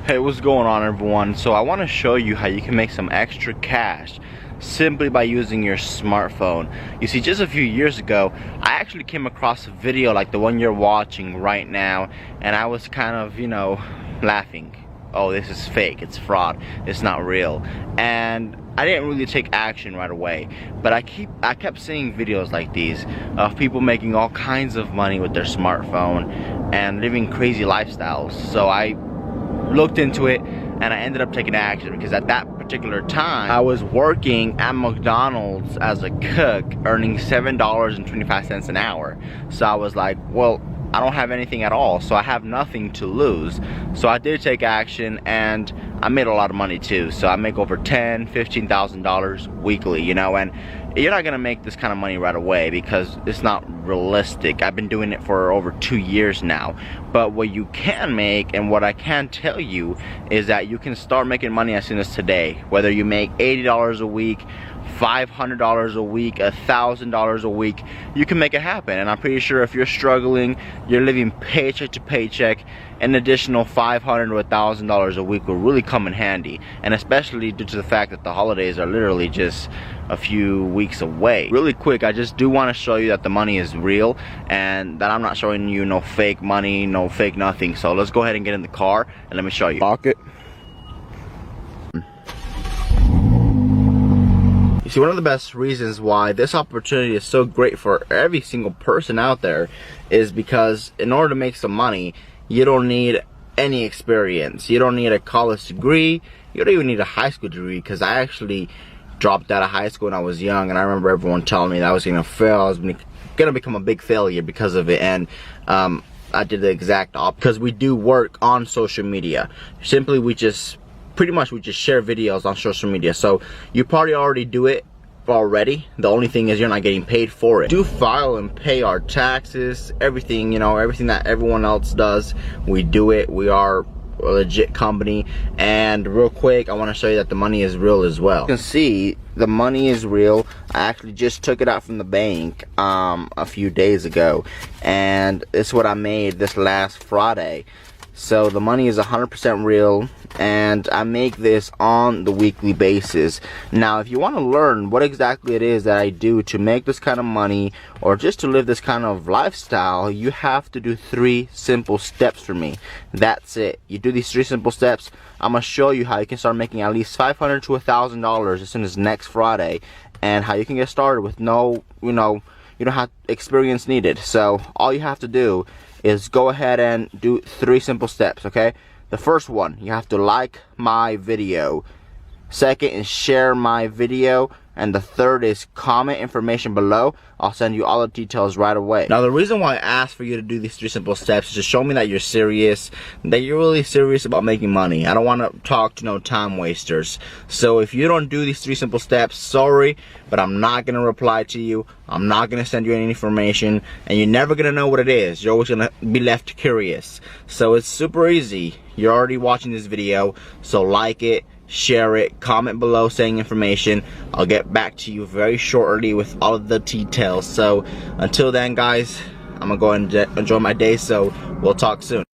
Hey, what's going on, everyone? So I want to show you how you can make some extra cash simply by using your smartphone. You see, just a few years ago, I actually came across a video like the one you're watching right now, and I was kind of, laughing. Oh, this is fake, it's fraud, it's not real. And I didn't really take action right away, but I kept seeing videos like these of people making all kinds of money with their smartphone and living crazy lifestyles. So I looked into it and I ended up taking action, because at that particular time I was working at McDonald's as a cook, earning $7.25 an hour. So I was like, well, I don't have anything at all, so I have nothing to lose. So I did take action, and I made a lot of money too. So I make over $10,000–$15,000 weekly, and you're not gonna make this kind of money right away because it's not realistic. I've been doing it for over 2 years now. But what you can make, and what I can tell you, is that you can start making money as soon as today. Whether you make $80 a week, $500 a week, $1,000 a week, you can make it happen. And I'm pretty sure if you're struggling, you're living paycheck to paycheck, an additional $500 to $1,000 a week will really come in handy. And especially due to the fact that the holidays are literally just a few weeks away. Really quick, I just do want to show you that the money is real, and that I'm not showing you no fake money, no fake nothing. So let's go ahead and get in the car and let me show you. Lock it. See, one of the best reasons why this opportunity is so great for every single person out there is because in order to make some money, you don't need any experience. You don't need a college degree. You don't even need a high school degree, because I actually dropped out of high school when I was young, and I remember everyone telling me that I was gonna fail. I was gonna become a big failure because of it, and I did the exact opposite. Because we do work on social media. Simply, we just share videos on social media. So you probably already do it already. The only thing is you're not getting paid for it. Do file and pay our taxes, everything, everything that everyone else does. We do it. We are a legit company. And real quick, I want to show you that the money is real as well. You can see the money is real. I actually just took it out from the bank a few days ago, and it's what I made this last Friday. So the money is 100% real, and I make this on the weekly basis. Now, if you want to learn what exactly it is that I do to make this kind of money, or just to live this kind of lifestyle, you have to do 3 simple steps for me. That's it. You do these 3 simple steps, I'm going to show you how you can start making at least $500 to $1,000 as soon as next Friday, and how you can get started with no, you don't have experience needed. So all you have to do is go ahead and do 3 simple steps, okay? The first one, you have to like my video. Second is share my video. And the third is comment information below. I'll send you all the details right away. Now, the reason why I asked for you to do these 3 simple steps is to show me that you're serious, that you're really serious about making money. I don't want to talk to no time wasters. So if you don't do these 3 simple steps, sorry, but I'm not going to reply to you. I'm not going to send you any information, and you're never going to know what it is. You're always going to be left curious. So it's super easy. You're already watching this video, so like it, share it, comment below saying information. I'll get back to you very shortly with all of the details. So until then, guys, I'm gonna go and enjoy my day, so we'll talk soon.